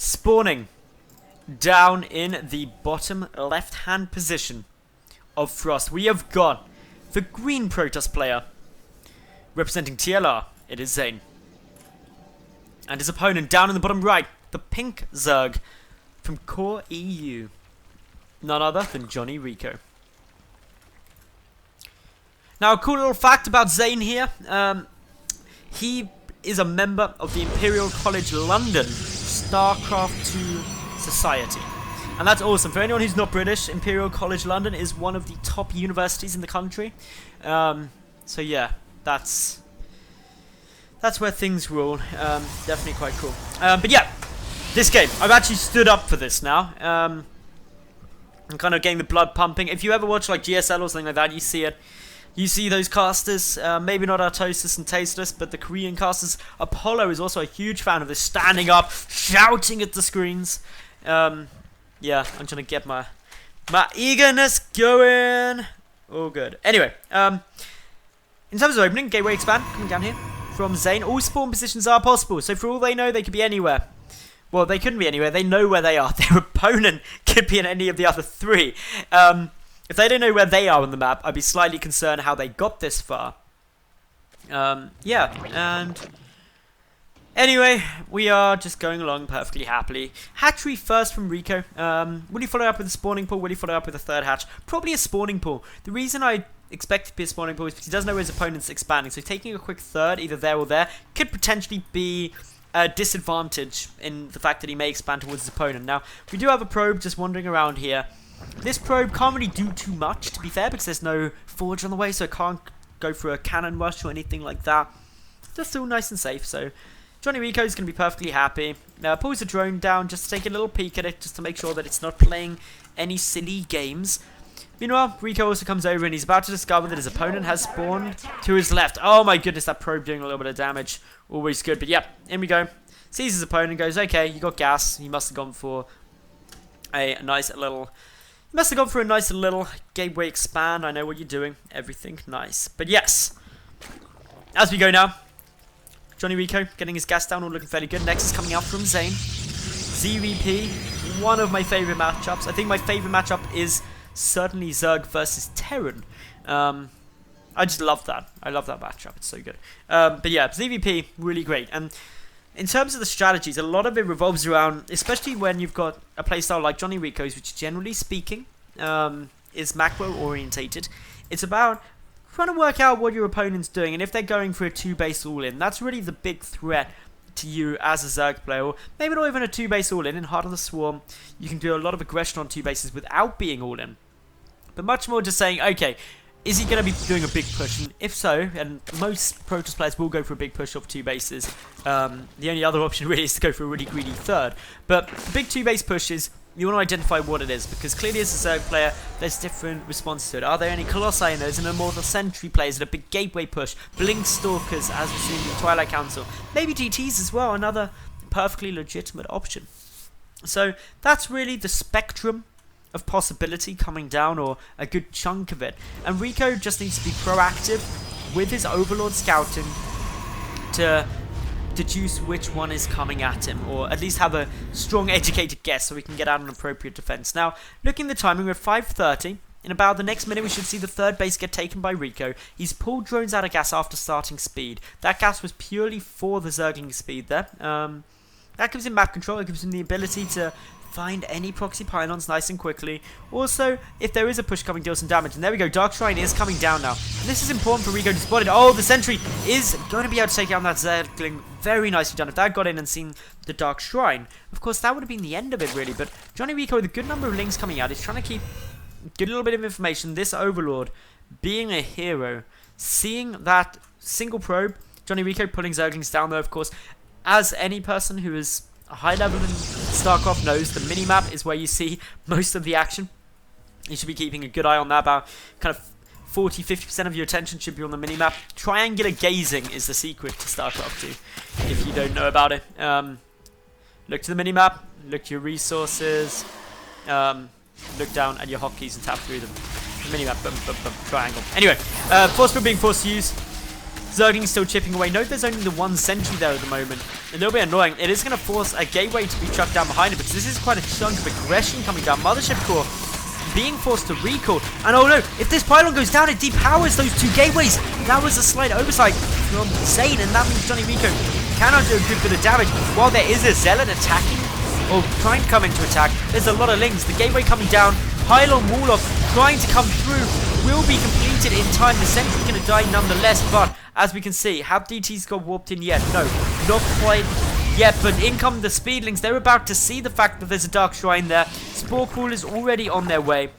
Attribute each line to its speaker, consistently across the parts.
Speaker 1: Spawning down in the bottom left-hand position of Frost, we have got the green Protoss player. Representing TLR, it is ZAiN. And his opponent down in the bottom right, the pink Zerg from Core EU. None other than JonnyREcco. Now, a cool little fact about ZAiN here. He is a member of the Imperial College London StarCraft 2 Society. And that's awesome. For anyone who's not British, Imperial College London is one of the top universities in the country. So yeah, that's where things roll. Definitely quite cool. But yeah, this game, I've actually stood up for this now. I'm kind of getting the blood pumping. If you ever watch like GSL or something like that, you see it. You see those casters, maybe not Artosis and Tasteless, but the Korean casters. Apollo is also a huge fan of this, standing up, shouting at the screens. Yeah, I'm trying to get my eagerness going. All good. Anyway, in terms of opening, Gateway Expand, coming down here from ZAiN. All spawn positions are possible, so for all they know, they could be anywhere. Well, they couldn't be anywhere. They know where they are. Their opponent could be in any of the other three. If they don't know where they are on the map, I'd be slightly concerned how they got this far. Yeah, and anyway, we are just going along perfectly happily. Hatchery first from Rico. Will he follow up with a spawning pool? Will he follow up with a third hatch? Probably a spawning pool. The reason I expect it to be a spawning pool is because he doesn't know where his opponent's expanding. So taking a quick third, either there or there, could potentially be a disadvantage in the fact that he may expand towards his opponent. Now, we do have a probe just wandering around here. This probe can't really do too much, to be fair, because there's no forge on the way, so it can't go for a cannon rush or anything like that. Just still nice and safe, so JonnyREcco is going to be perfectly happy. Pulls the drone down just to take a little peek at it, just to make sure that it's not playing any silly games. Meanwhile, Rico also comes over and he's about to discover that his opponent has spawned to his left. Oh my goodness, that probe doing a little bit of damage. Always good, but yeah, in we go. Sees his opponent, goes, okay, you got gas. He must have gone for a nice little gateway expand. I know what you're doing. Everything nice. But yes, as we go now, JonnyREcco getting his gas down, all looking fairly good. Next is coming out from ZAiN. ZvP, one of my favorite matchups. I think my favorite matchup is certainly Zerg versus Terran. I just love that. I love that matchup. It's so good. But yeah, ZvP, really great. And in terms of the strategies, a lot of it revolves around, especially when you've got a playstyle like JonnyREcco's, which generally speaking is macro orientated. It's about trying to work out what your opponent's doing, and if they're going for a 2-base all-in, that's really the big threat to you as a Zerg player, or maybe not even a 2-base all-in. In Heart of the Swarm, you can do a lot of aggression on 2 bases without being all-in, but much more just saying, okay, is he going to be doing a big push? And if so, and most Protoss players will go for a big push off 2 bases, the only other option really is to go for a really greedy third. But the big 2-base pushes, you want to identify what it is, because clearly as a Zerg player, there's different responses to it. Are there any Colossi in those, and Immortal Sentry players at a big gateway push? Blink Stalkers, as we've seen in the Twilight Council. Maybe GTs as well, another perfectly legitimate option. So that's really the spectrum of possibility coming down, or a good chunk of it. And Rico just needs to be proactive with his Overlord scouting to deduce which one is coming at him, or at least have a strong educated guess so we can get out an appropriate defense. Now, looking at the timing, we're at 5:30. In about the next minute, we should see the third base get taken by Rico. He's pulled drones out of gas after starting speed. That gas was purely for the Zergling speed there. That gives him map control. It gives him the ability to find any proxy pylons nice and quickly. Also, if there is a push coming, deal some damage. And there we go, Dark Shrine is coming down now. And this is important for Rico to spot it. Oh, the sentry is going to be able to take down that Zergling. Very nicely done. If that got in and seen the Dark Shrine, of course, that would have been the end of it, really. But JonnyREcco, with a good number of links coming out, is trying to get a little bit of information. This Overlord, being a hero, seeing that single probe, JonnyREcco pulling Zerglings down there, of course. As any person who is a high level in StarCraft knows, the minimap is where you see most of the action. You should be keeping a good eye on that. About kind of 40-50% of your attention should be on the minimap. Triangular gazing is the secret to StarCraft 2, if you don't know about it. Look to the minimap, look to your resources, look down at your hotkeys and tap through them. The minimap, boom, boom, boom, triangle. Anyway, force probe being forced to use. Zergling's still chipping away. Note there's only the one sentry there at the moment. A little bit annoying. It is going to force a gateway to be chucked down behind it because this is quite a chunk of aggression coming down. Mothership Core being forced to recall. And oh no, if this pylon goes down, it depowers those two gateways. That was a slight oversight from ZAiN, and that means JonnyREcco cannot do a good bit of damage. While there is a Zealot attacking, or trying to come into attack, there's a lot of links. The gateway coming down, pylon wall off, trying to come through, will be completed in time. The sentry's going to die nonetheless, but as we can see, have DTs got warped in yet? No, not quite yet, but in come the speedlings. They're about to see the fact that there's a Dark Shrine there. Spore Crawlers already on their way.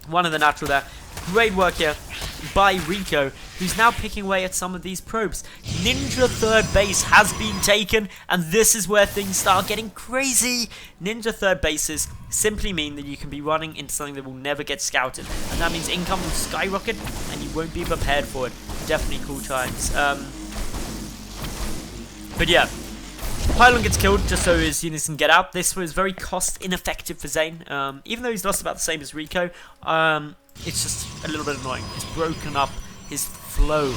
Speaker 1: One of the natural there. Great work here by REcco, who's now picking away at some of these probes. Ninja third base has been taken, and this is where things start getting crazy. Ninja third bases simply mean that you can be running into something that will never get scouted, and that means income will skyrocket, and you won't be prepared for it. Definitely cool times. But yeah, pylon gets killed just so his units can get out. This was very cost ineffective for ZAiN. Even though he's lost about the same as REcco, it's just a little bit annoying. It's broken up his flow.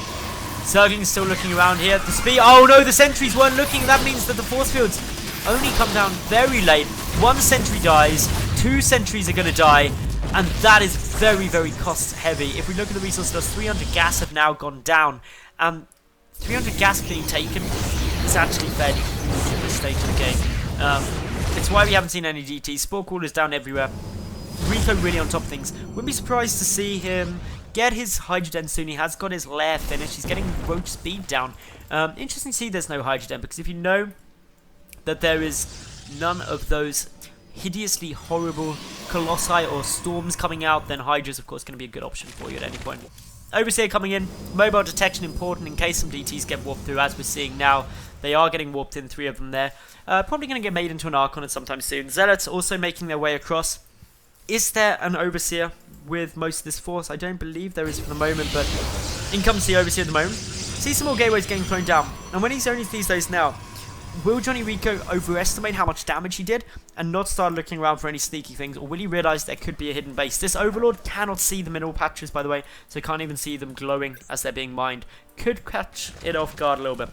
Speaker 1: Zergling's still looking around here. The speed. Oh no, the sentries weren't looking. That means that the force fields only come down very late. One sentry dies. Two sentries are going to die. And that is very, very cost heavy. If we look at the resource loss, 300 gas have now gone down. 300 gas being taken is actually fairly huge at this stage of the game. It's why we haven't seen any DTs. Spore Crawlers down everywhere. REcco really on top of things. Wouldn't be surprised to see him get his Hydrogen soon. He has got his lair finished. He's getting roach speed down. Interesting to see there's no Hydrogen, because if you know that there is none of those hideously horrible Colossi or Storms coming out, then Hydra's of course going to be a good option for you at any point. Overseer coming in. Mobile detection important in case some DTs get warped through, as we're seeing now. They are getting warped in, 3 of them there. Probably going to get made into an Archon at sometime soon. Zealots also making their way across. Is there an Overseer with most of this force? I don't believe there is for the moment, but in comes the Overseer at the moment. See some more gateways getting thrown down. And when he's only these days now, will JonnyREcco overestimate how much damage he did and not start looking around for any sneaky things, or will he realise there could be a hidden base? This Overlord cannot see the mineral patches, by the way, so can't even see them glowing as they're being mined. Could catch it off guard a little bit.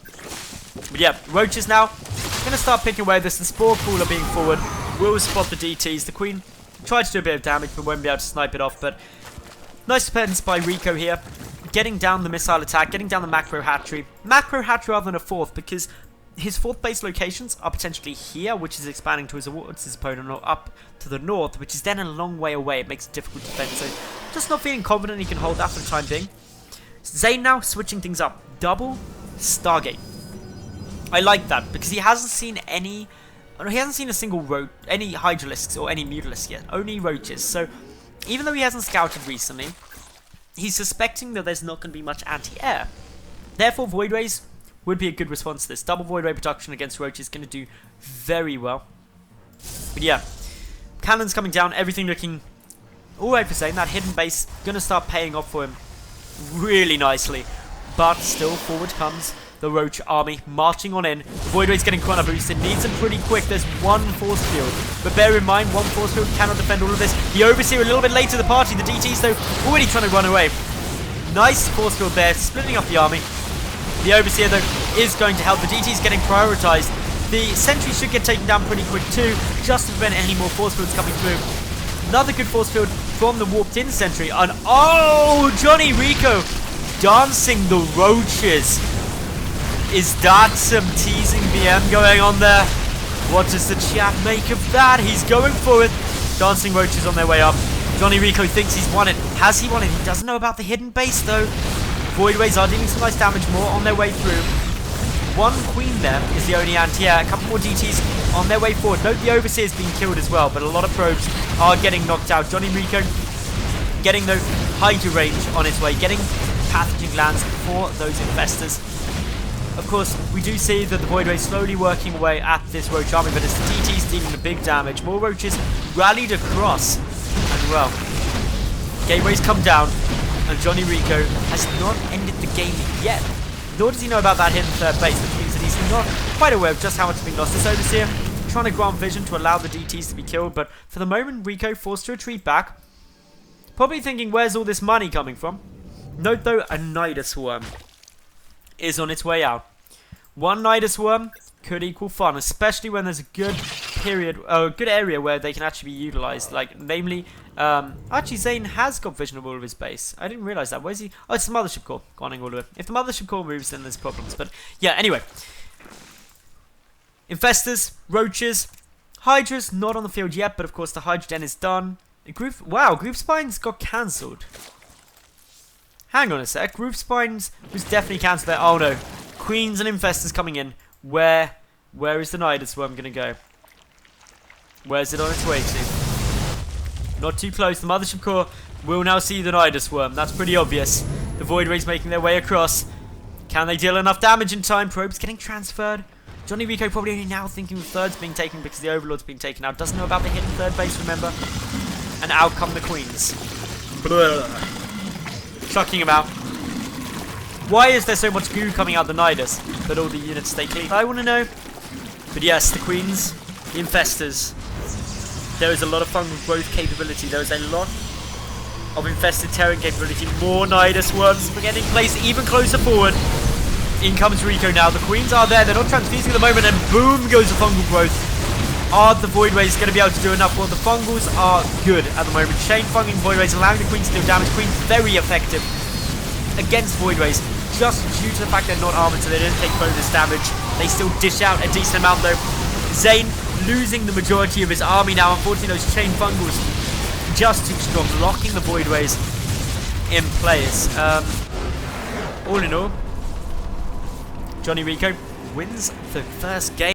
Speaker 1: But yeah, Roaches now going to start picking away this. The Spore Crawler being forward will spot the DTs. The Queen tried to do a bit of damage but won't be able to snipe it off. But nice defense by REcco here, getting down the missile attack, getting down the macro hatchery. Macro hatchery rather than a fourth, because his fourth base locations are potentially here, which is expanding towards his opponent, or up to the north, which is then a long way away. It makes it difficult to defend. So just not feeling confident he can hold that for the time being. ZAiN now switching things up. Double Stargate. I like that because he hasn't seen any. He hasn't seen a single any Hydralisks or any Mutalisks yet. Only Roaches. So even though he hasn't scouted recently, he's suspecting that there's not going to be much anti-air. Therefore, Voidways would be a good response to this. Double Voidway production against Roaches is going to do very well. But yeah, cannons coming down, everything looking alright for ZAiN. That hidden base going to start paying off for him really nicely. But still, forward comes the Roach army, marching on in. Voidway's getting Chrono boosted, needs them pretty quick. There's one force field, but bear in mind, one force field cannot defend all of this. The Overseer a little bit late to the party. The DTs, though, already trying to run away. Nice force field there, splitting up the army. The Overseer, though, is going to help. The DTs getting prioritized. The Sentry should get taken down pretty quick, too, just to prevent any more force fields coming through. Another good force field from the warped-in Sentry. And, oh, JonnyREcco dancing the Roaches. Is that some teasing BM going on there? What does the chat make of that? He's going for it. Dancing Roaches on their way up. JonnyREcco thinks he's won it. Has he won it? He doesn't know about the hidden base, though. Voidways are dealing some nice damage, more on their way through. One Queen there is the only anti-air. A couple more DTs on their way forward. Note the Overseer's being killed as well, but a lot of probes are getting knocked out. JonnyREcco getting the Hydra range on its way, getting pathogen glands for those infestors. Of course, we do see that the Voidway is slowly working away at this Roach army, but it's the DTs dealing the big damage. More Roaches rallied across, and well, gateways come down, and JonnyREcco has not ended the game yet. Nor does he know about that hidden third base, which means that he's not quite aware of just how much has been lost. This Overseer trying to grant vision to allow the DTs to be killed, but for the moment, REcco forced to retreat back. Probably thinking, where's all this money coming from? Note though, a Nida Swarm. is on its way out. One Nidus Worm could equal fun, especially when there's a good good area where they can actually be utilized. Like, namely, actually ZAiN has got vision of all of his base. I didn't realize that. Where's he? Oh, it's the Mothership Core. Guarding all of it. If the Mothership Core moves, then there's problems. But yeah, anyway. Infestors, Roaches, Hydras not on the field yet, but of course the Hydra Den is done. Group Spines got cancelled. Hang on a sec. Group Spines was definitely cancelled there. Oh no. Queens and Infestors coming in. Where is the Nidus Worm going to go? Where's it on its way to? Not too close. The Mothership Core will now see the Nidus Worm. That's pretty obvious. The Void Rays making their way across. Can they deal enough damage in time? Probes getting transferred. JonnyREcco probably only now thinking of thirds being taken because the Overlord's being taken out. Doesn't know about the hidden third base, remember? And out come the Queens. Chucking him out. Why is there so much goo coming out the Nidus that all the units stay clean? I want to know. But yes, the Queens, the Infestors. There is a lot of fungal growth capability. There is a lot of infested terran capability. More Nidus Worms getting placed even closer forward. In comes REcco now. The Queens are there. They're not transfusing at the moment. And boom goes the fungal growth. Are the Void Rays going to be able to do enough? Well, the Fungals are good at the moment. Chain Funging Void Rays allowing the Queens to do damage. Queens very effective against Void Rays. Just due to the fact they're not armored, so they don't take bonus damage. They still dish out a decent amount though. ZAiN losing the majority of his army now. Unfortunately, those Chain Fungals just too strong, locking the Void Rays in place. All in all, JonnyREcco wins the first game.